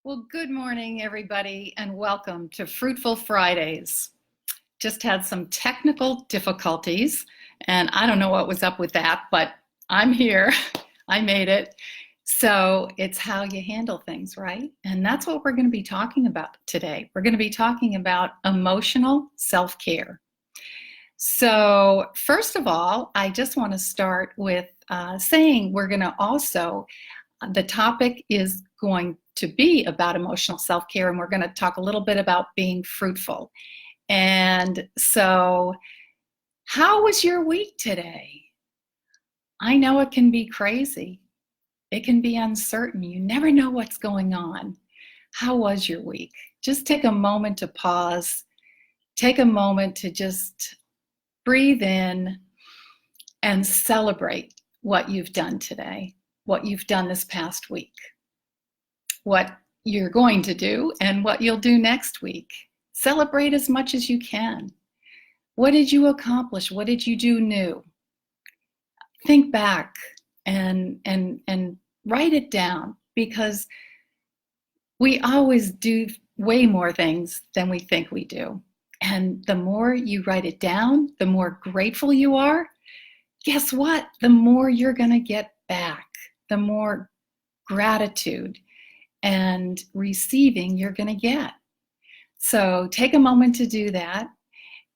Well, good morning, everybody, and welcome to Fruitful Fridays. Just had some technical difficulties, and I don't know what was up with that, but I'm here. I made it. So it's how you handle things, right? And that's what we're going to be talking about today. We're going to be talking about emotional self-care. So, first of all, I just want to start with saying we're going to also the topic is going to be about emotional self care, and we're going to talk a little bit about being fruitful. And so, how was your week today? I know it can be crazy, it can be uncertain. You never know what's going on. How was your week? Just take a moment to pause, take a moment to just breathe in and celebrate what you've done today, what you've done this past week, what you're going to do, and what you'll do next week. Celebrate as much as you can. What did you accomplish? What did you do new? Think back and write it down, because we always do way more things than we think we do. And the more you write it down, the more grateful you are. Guess what? The more you're going to get back, the more gratitude and receiving you're going to get. So take a moment to do that.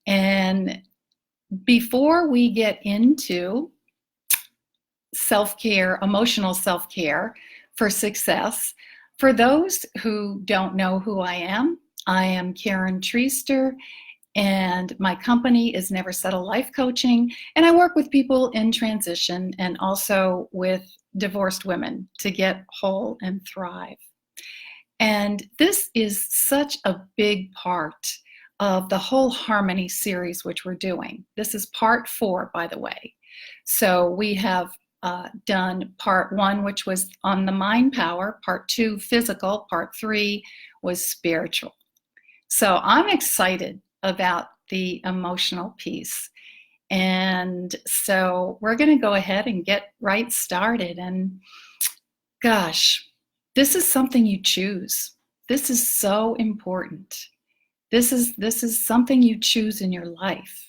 And before we get into self-care, emotional self-care for success, for those who don't know who I am Karen Treaster, and my company is Never Settle Life Coaching, and I work with people in transition and also with divorced women to get whole and thrive. And this is such a big part of the whole Harmony series, which we're doing. This is part 4, by the way. So we have done part 1, which was on the mind power, part 2, physical, part 3 was spiritual. So I'm excited about the emotional piece. And so we're going to go ahead and get right started. And gosh, this is something you choose. This is so important. This is something you choose in your life.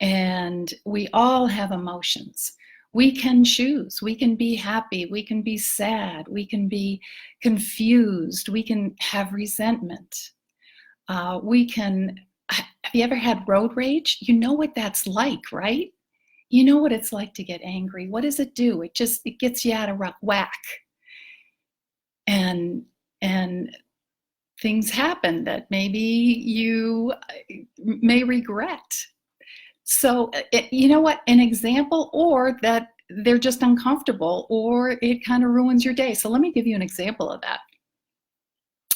And we all have emotions. We can choose. We can be happy. We can be sad. We can be confused. We can have resentment. Have you ever had road rage? You know what that's like, right? You know what it's like to get angry. What does it do? It gets you out of whack. And things happen that maybe you may regret. So, you know what? An example, or that they're just uncomfortable, or it kind of ruins your day. So let me give you an example of that.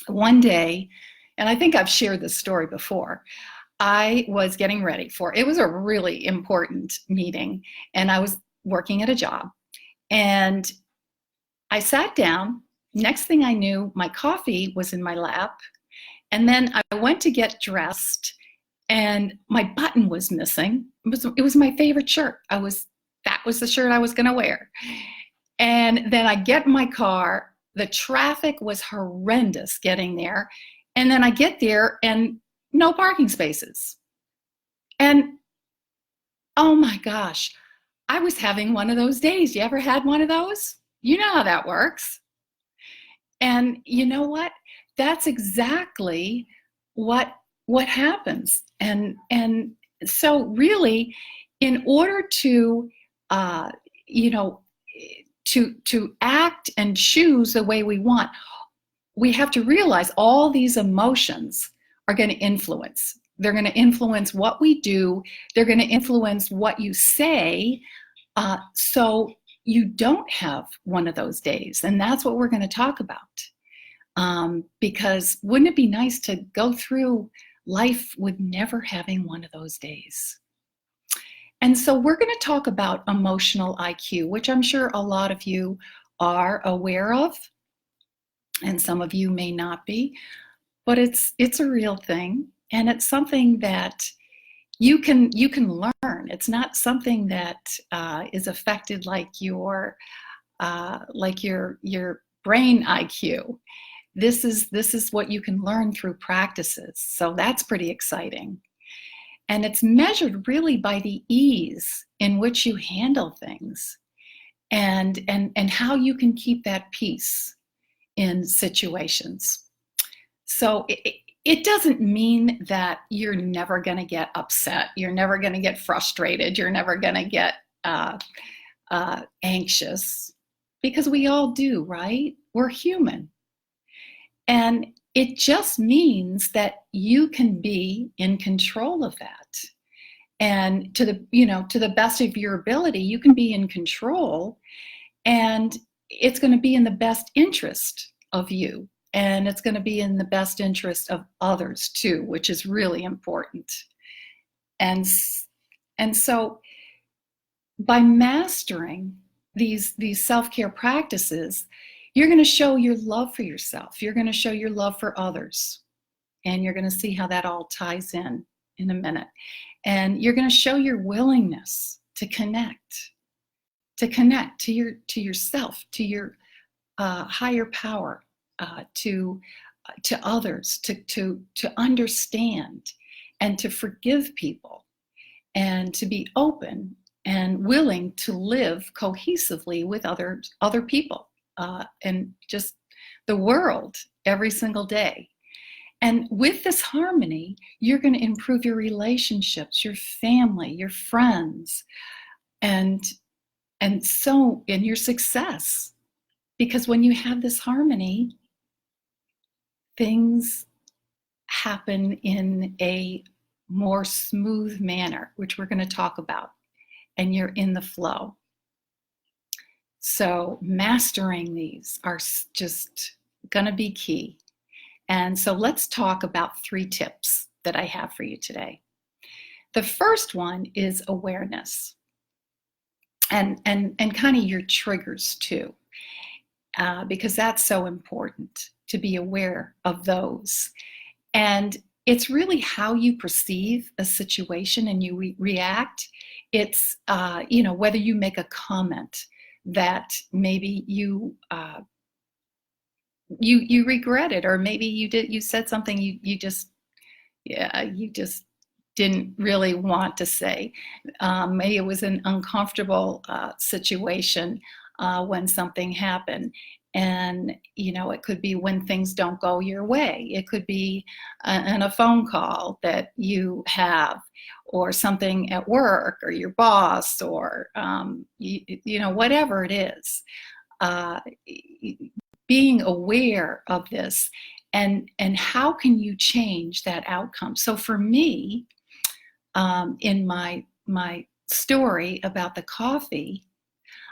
One day, and I think I've shared this story before, I was getting ready for, it was a really important meeting, and I was working at a job, and I sat down. Next thing I knew, my coffee was in my lap, and then I went to get dressed, and my button was missing. It was my favorite shirt. That was the shirt I was going to wear. And then I get in my car. The traffic was horrendous getting there. And then I get there and no parking spaces. And oh my gosh, I was having one of those days. You ever had one of those? You know how that works. And you know what? That's exactly what happens. And so really, in order to to act and choose the way we want, we have to realize all these emotions are going to influence. They're going to influence what we do. They're going to influence what you say. So you don't have one of those days. And that's what we're going to talk about. Because wouldn't it be nice to go through life with never having one of those days? And so we're going to talk about emotional IQ, which I'm sure a lot of you are aware of, and some of you may not be, but it's a real thing, and it's something that you can learn. It's not something that is affected like your brain IQ. this is what you can learn through practices. So that's pretty exciting. And it's measured really by the ease in which you handle things, and how you can keep that peace in situations. So it doesn't mean that you're never going to get upset, you're never going to get frustrated, you're never going to get anxious, because we all do, right? We're human. And it just means that you can be in control of that. And to the best of your ability, you can be in control, and it's going to be in the best interest of you, and it's going to be in the best interest of others too, which is really important. And so by mastering these self-care practices, you're going to show your love for yourself, you're going to show your love for others, and you're going to see how that all ties in a minute. And you're going to show your willingness to connect to yourself, to your higher power, to others, to understand and to forgive people, and to be open and willing to live cohesively with other people, and just the world every single day. And with this harmony, you're going to improve your relationships, your family, your friends, and your success. Because when you have this harmony, things happen in a more smooth manner, which we're going to talk about, and you're in the flow. So mastering these are just going to be key. And so let's talk about 3 tips that I have for you today. The first one is awareness, and kind of your triggers too, because that's so important to be aware of those. And it's really how you perceive a situation and you react. It's whether you make a comment that maybe you regretted, or maybe you said something you just didn't really want to say. Maybe it was an uncomfortable situation when something happened. And, it could be when things don't go your way. It could be in a phone call that you have, or something at work, or your boss, or, whatever it is. Being aware of this, and how can you change that outcome? So for me, in my story about the coffee,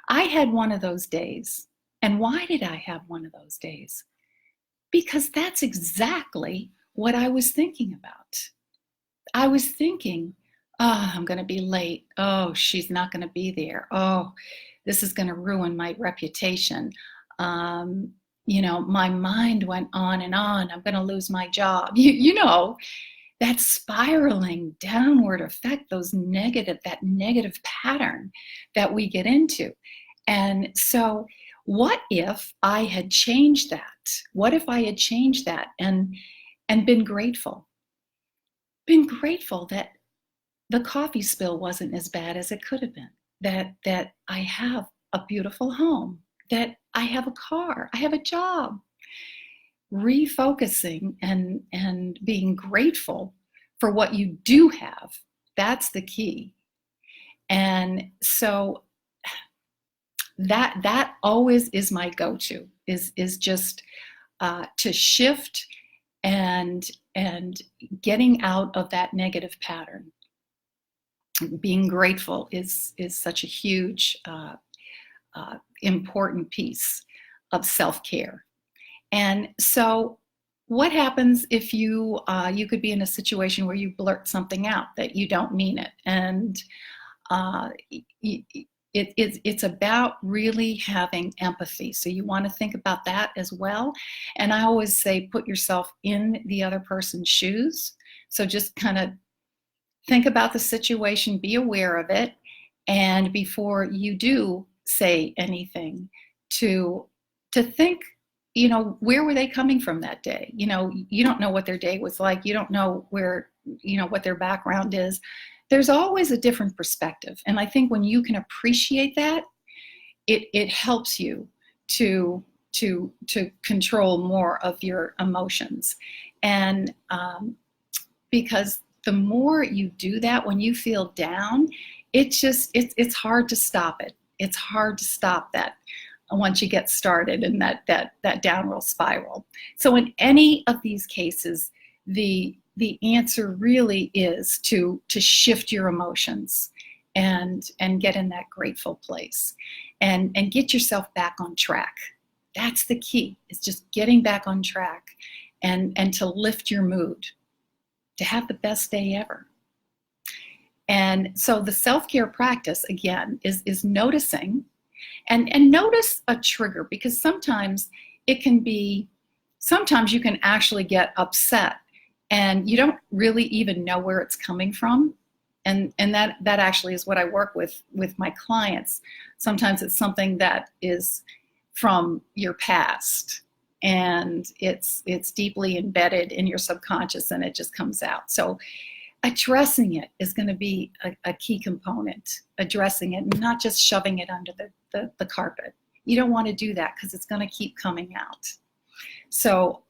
I had one of those days. And why did I have one of those days? Because that's exactly what I was thinking about. I was thinking, oh, I'm going to be late. Oh, she's not going to be there. Oh, this is going to ruin my reputation. My mind went on and on. I'm going to lose my job. That spiraling downward effect, that negative pattern that we get into. And so what if I had changed that? What if I had changed that and been grateful? Been grateful that the coffee spill wasn't as bad as it could have been. That I have a beautiful home. That I have a car. I have a job. Refocusing and being grateful for what you do have. That's the key. And so that always is my go-to, is just to shift and getting out of that negative pattern. Being grateful is such a huge important piece of self-care. And so what happens if you could be in a situation where you blurt something out that you don't mean it, and it's about really having empathy. So you want to think about that as well. And I always say, put yourself in the other person's shoes. So just kind of think about the situation, be aware of it, and before you do say anything, to think where were they coming from that day? You don't know what their day was like. You don't know what their background is. There's always a different perspective. And I think when you can appreciate that, it helps you to control more of your emotions. And because the more you do that, when you feel down, it's hard to stop it. It's hard to stop that once you get started in that downward spiral. So in any of these cases, the answer really is to shift your emotions and get in that grateful place and get yourself back on track. That's the key. It's just getting back on track and to lift your mood, to have the best day ever. And so the self-care practice, again, is noticing and notice a trigger, because sometimes you can actually get upset and you don't really even know where it's coming from. And that actually is what I work with my clients. Sometimes it's something that is from your past and it's deeply embedded in your subconscious and it just comes out. So addressing it is going to be a key component, addressing it, not just shoving it under the carpet. You don't want to do that because it's going to keep coming out. So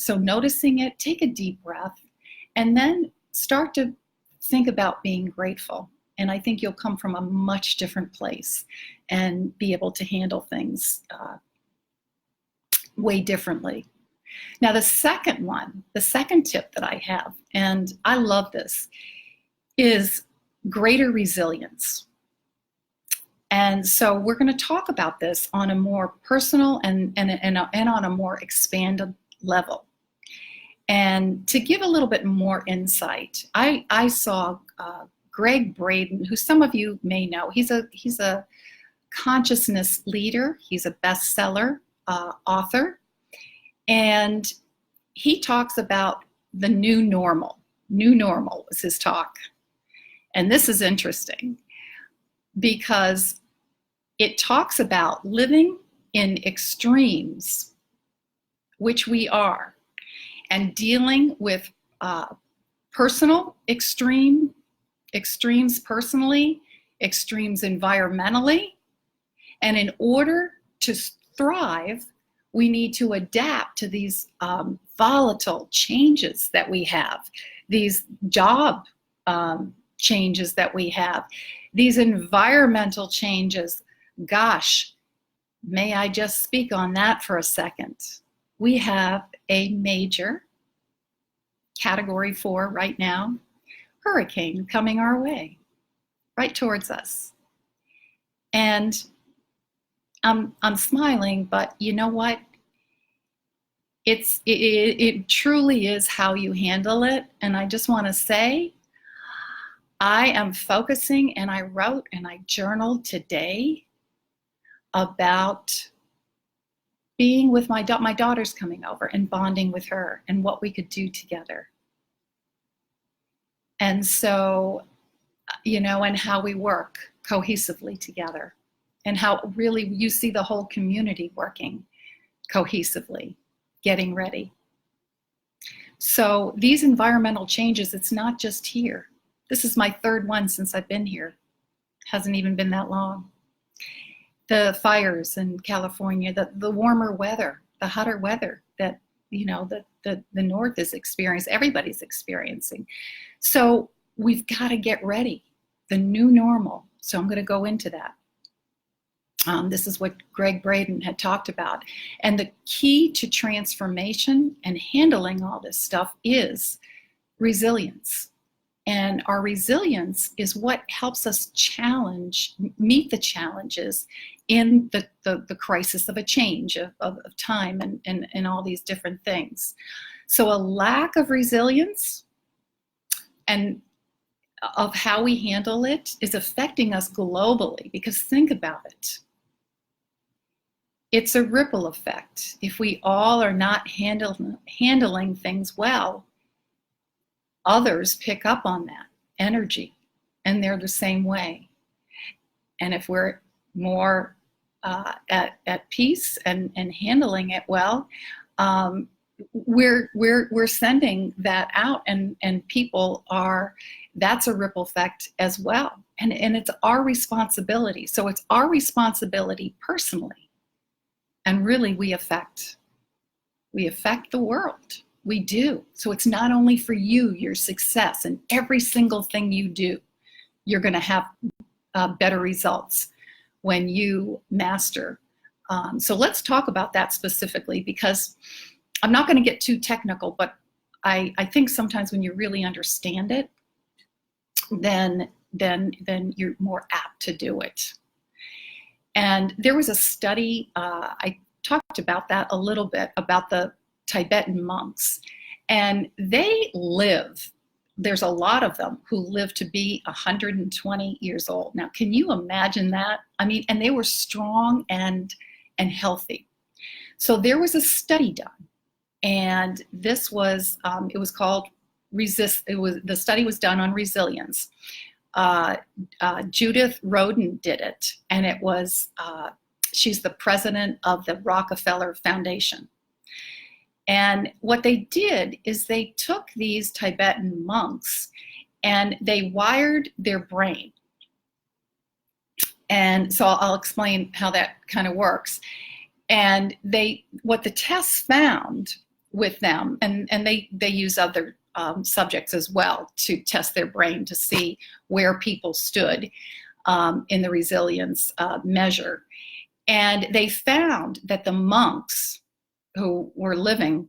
noticing it, take a deep breath, and then start to think about being grateful. And I think you'll come from a much different place and be able to handle things way differently. Now, the second tip that I have, and I love this, is greater resilience. And so we're going to talk about this on a more personal and on a more expanded level. And to give a little bit more insight, I saw Gregg Braden, who some of you may know. He's a consciousness leader. He's a bestseller author. And he talks about the new normal. New normal was his talk. And this is interesting because it talks about living in extremes, which we are, and dealing with personal extremes personally, extremes environmentally. And in order to thrive, we need to adapt to these volatile changes that we have, these job changes that we have, these environmental changes. Gosh, may I just speak on that for a second? We have a major Category 4 right now hurricane coming our way, right towards us. And I'm smiling, but you know what? It truly is how you handle it. And I just want to say, I am focusing, and I wrote and I journaled today about being with my daughter's coming over and bonding with her and what we could do together. And so, and how we work cohesively together, and how really you see the whole community working cohesively, getting ready. So these environmental changes, it's not just here. This is my third one since I've been here. Hasn't even been that long. The fires in California, the warmer weather, the hotter weather that, the North is experiencing, everybody's experiencing. So we've got to get ready, the new normal. So I'm going to go into that. This is what Gregg Braden had talked about. And the key to transformation and handling all this stuff is resilience. And our resilience is what helps us meet the challenges in the crisis of a change of time and all these different things. So a lack of resilience and of how we handle it is affecting us globally, because think about it. It's a ripple effect. If we all are not handling things well, others pick up on that energy, and they're the same way. And if we're more at peace and handling it well, we're sending that out, and people are, that's a ripple effect as well. And it's our responsibility. So it's our responsibility personally. And really we affect the world. We do. So it's not only for you, your success, and every single thing you do, you're going to have better results when you master. So let's talk about that specifically, because I'm not going to get too technical, but I think sometimes when you really understand it, then you're more apt to do it. And there was a study, I talked about that a little bit, about the Tibetan monks, and they live, there's a lot of them who live to be 120 years old. Now, can you imagine that? I mean, and they were strong and healthy. So there was a study done, and this was, it was called the study was done on resilience. Judith Rodin did it, and it was, she's the president of the Rockefeller Foundation. And what they did is they took these Tibetan monks and they wired their brain. And so I'll explain how that kind of works. And what the tests found with them, and they use other subjects as well to test their brain to see where people stood in the resilience measure. And they found that the monks who were living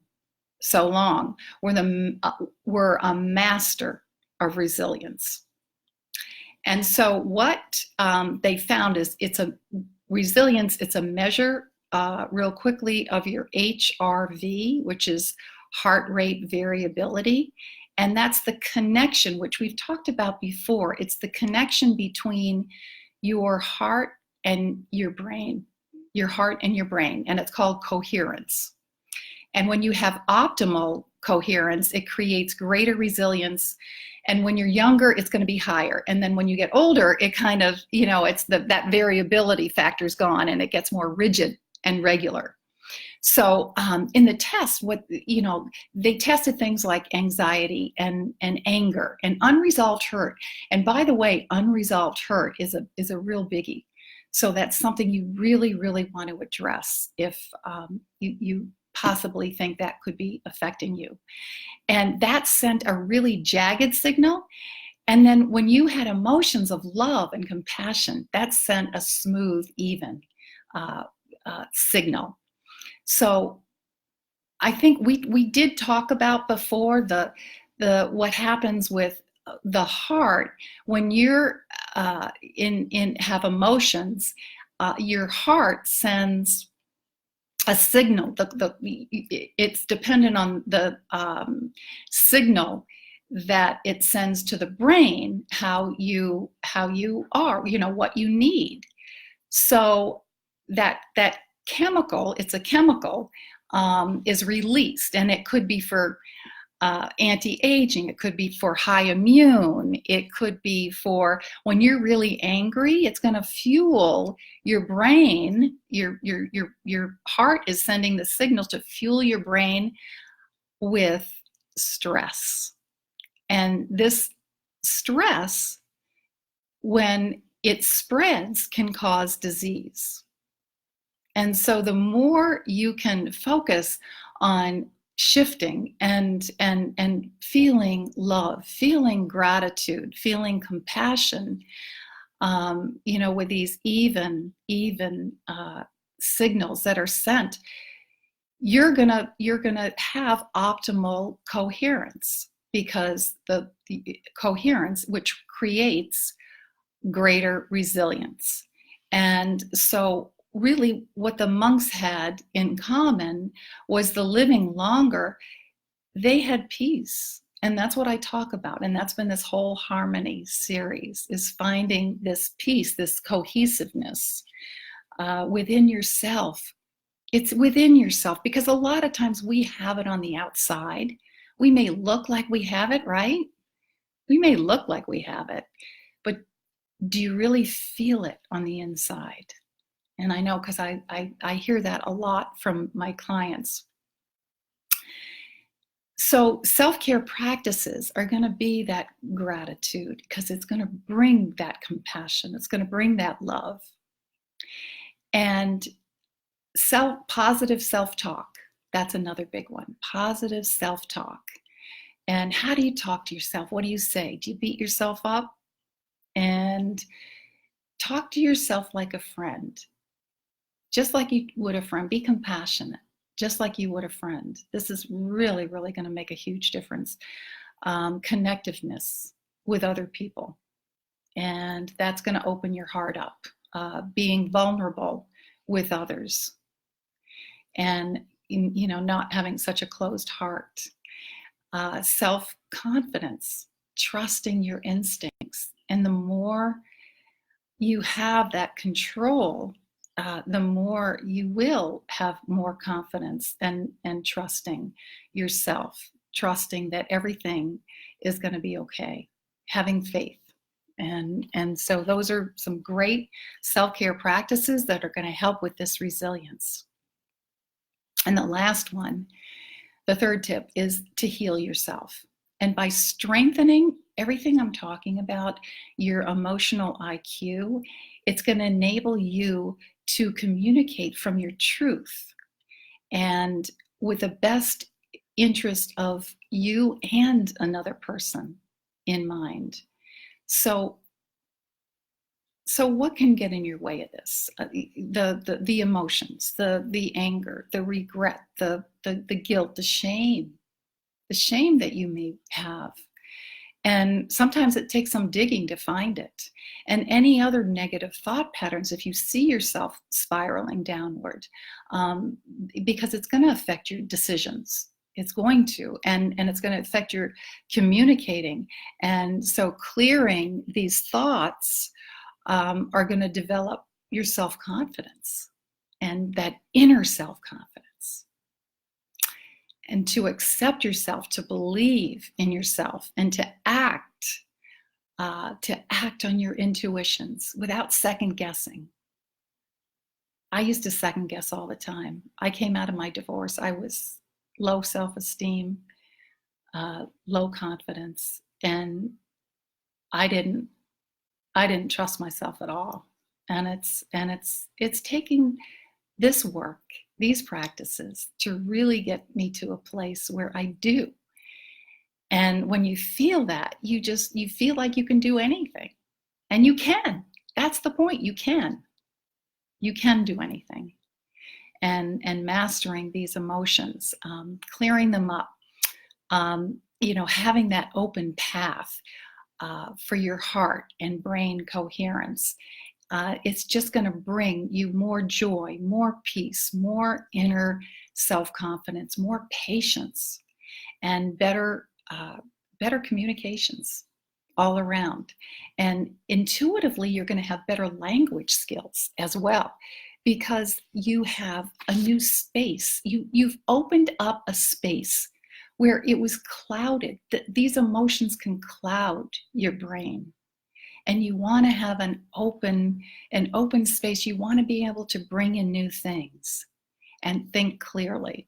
so long were a master of resilience. And so what they found is it's a measure real quickly of your HRV, which is heart rate variability. And that's the connection, which we've talked about before. It's the connection between your heart and your brain, and it's called coherence. And when you have optimal coherence, it creates greater resilience. And when you're younger, it's going to be higher. And then when you get older, it kind of, it's that variability factor is gone, and it gets more rigid and regular. So in the test, they tested things like anxiety and anger and unresolved hurt. And by the way, unresolved hurt is a real biggie. So that's something you really, really want to address if you possibly think that could be affecting you. And that sent a really jagged signal. And then when you had emotions of love and compassion, that sent a smooth, even signal. So I think we did talk about before the what happens with the heart when you're have emotions. Your heart sends a signal. It's dependent on the signal that it sends to the brain, how you are, what you need. So that chemical, it's a chemical, is released, and it could be for anti-aging, it could be for high immune, it could be for when you're really angry. It's going to fuel your brain. Your heart is sending the signal to fuel your brain with stress. And this stress, when it spreads, can cause disease. And so the more you can focus on shifting and feeling love, feeling gratitude, feeling compassion, with these even signals that are sent, you're gonna have optimal coherence, because the coherence, which creates greater resilience. And so really what the monks had in common was the living longer. They had peace. And that's what I talk about. And that's been this whole Harmony series, is finding this peace, this cohesiveness within yourself. It's within yourself, because a lot of times we have it on the outside. We may look like we have it, right? We may look like we have it, but do you really feel it on the inside? And I know because I hear that a lot from my clients. So self-care practices are going to be that gratitude because it's going to bring that compassion. It's going to bring that love. And positive self-talk, that's another big one. Positive self-talk. And how do you talk to yourself? What do you say? Do you beat yourself up? And talk to yourself like a friend, just like you would a friend. Be compassionate, just like you would a friend. This is really, really going to make a huge difference. Connectiveness with other people. And that's going to open your heart up. Being vulnerable with others. And, not having such a closed heart. Self-confidence, trusting your instincts. And the more you have that control, the more you will have more confidence and trusting yourself, trusting that everything is going to be okay, having faith. And so those are some great self-care practices that are going to help with this resilience. And the last one, the third tip, is to heal yourself. And by strengthening everything I'm talking about, your emotional IQ, it's going to enable you to communicate from your truth and with the best interest of you and another person in mind. So what can get in your way of this? The emotions, the anger, the regret, the guilt, the shame that you may have. And sometimes it takes some digging to find it. And any other negative thought patterns, if you see yourself spiraling downward, because it's going to affect your decisions. It's going to, and it's going to affect your communicating. And so clearing these thoughts are going to develop your self-confidence and that inner self-confidence. And to accept yourself, to believe in yourself, and to act on your intuitions without second guessing. I used to second guess all the time. I came out of my divorce. I was low self-esteem, low confidence, and I didn't trust myself at all. And it's taking this work, these practices, to really get me to a place where I do. And when you feel that, you feel like you can do anything. And you can. That's the point. You can do anything. And mastering these emotions, clearing them up, having that open path for your heart and brain coherence. It's just going to bring you more joy, more peace, more inner self-confidence, more patience, and better communications all around. And intuitively, you're going to have better language skills as well, because you have a new space. You've opened up a space where it was clouded. These emotions can cloud your brain. And you want to have an open space. You want to be able to bring in new things and think clearly.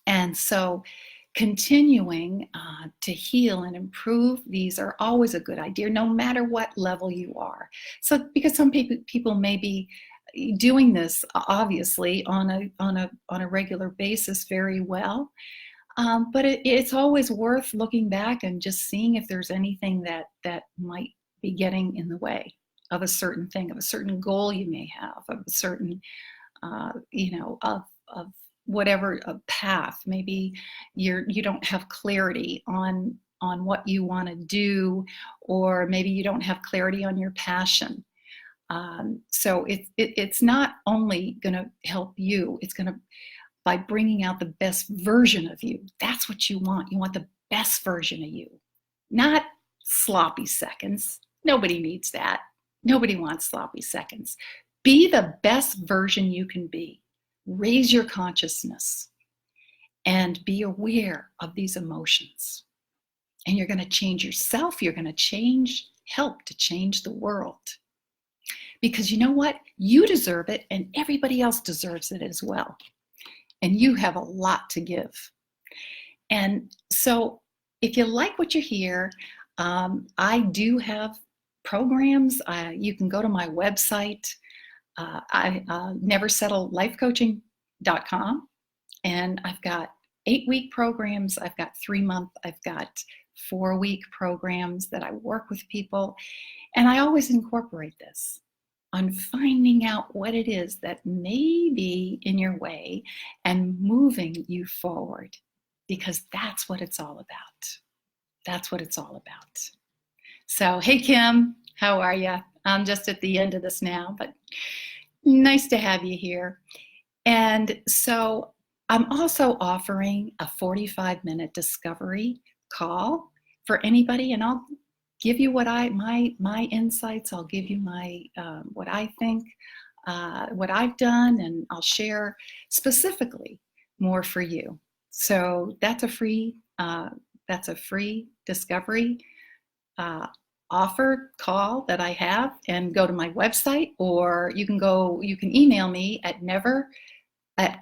And so continuing to heal and improve, these are always a good idea, no matter what level you are. So because some people may be doing this, obviously, on a regular basis very well. But it's always worth looking back and just seeing if there's anything that might be getting in the way of a certain thing, of a certain goal you may have, of a certain, of whatever a path. Maybe you don't have clarity on what you want to do, or maybe you don't have clarity on your passion. So it's not only going to help you, it's going to, by bringing out the best version of you. That's what you want. You want the best version of you, not sloppy seconds. Nobody needs that. Nobody wants sloppy seconds. Be the best version you can be. Raise your consciousness and be aware of these emotions. And you're going to change yourself. You're going to help to change the world. because you know what? You deserve it, and everybody else deserves it as well. And you have a lot to give. And so if you like what you hear, I do have programs. You can go to my website, neversettlelifecoaching.com, and I've got 8-week programs. I've got 3-month. I've got 4-week programs that I work with people. And I always incorporate this on finding out what it is that may be in your way and moving you forward, because that's what it's all about. That's what it's all about. So, hey, Kim, how are you? I'm just at the end of this now, but nice to have you here. And so I'm also offering a 45-minute discovery call for anybody, and I'll give you what my insights. I'll give you my what I think, what I've done, and I'll share specifically more for you. So that's a free discovery offer call that I have, and go to my website, or you can email me at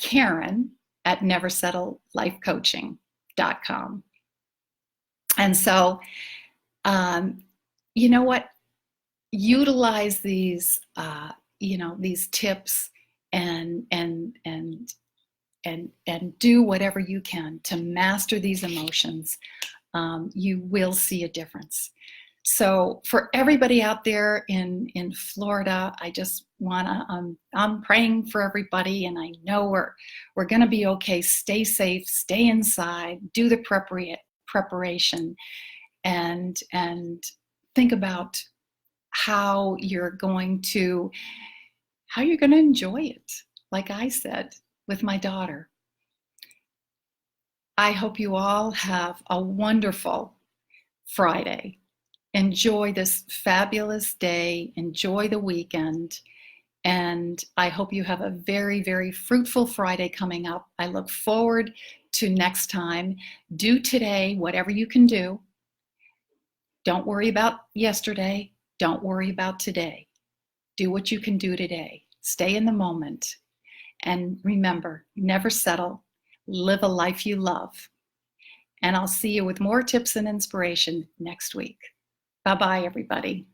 Karen@neversettlelifecoaching.com. And so, you know what? Utilize these, these tips, and do whatever you can to master these emotions. You will see a difference. So for everybody out there in Florida, I just I'm praying for everybody, and I know we're going to be okay. Stay safe, stay inside, do the preparation, and think about how you're going to enjoy it. Like I said with my daughter, I hope you all have a wonderful Friday. Enjoy this fabulous day. Enjoy the weekend. And I hope you have a very, very fruitful Friday coming up. I look forward to next time. Do today whatever you can do. Don't worry about yesterday. Don't worry about today. Do what you can do today. Stay in the moment. And remember, never settle. Live a life you love. And I'll see you with more tips and inspiration next week. Bye-bye, everybody.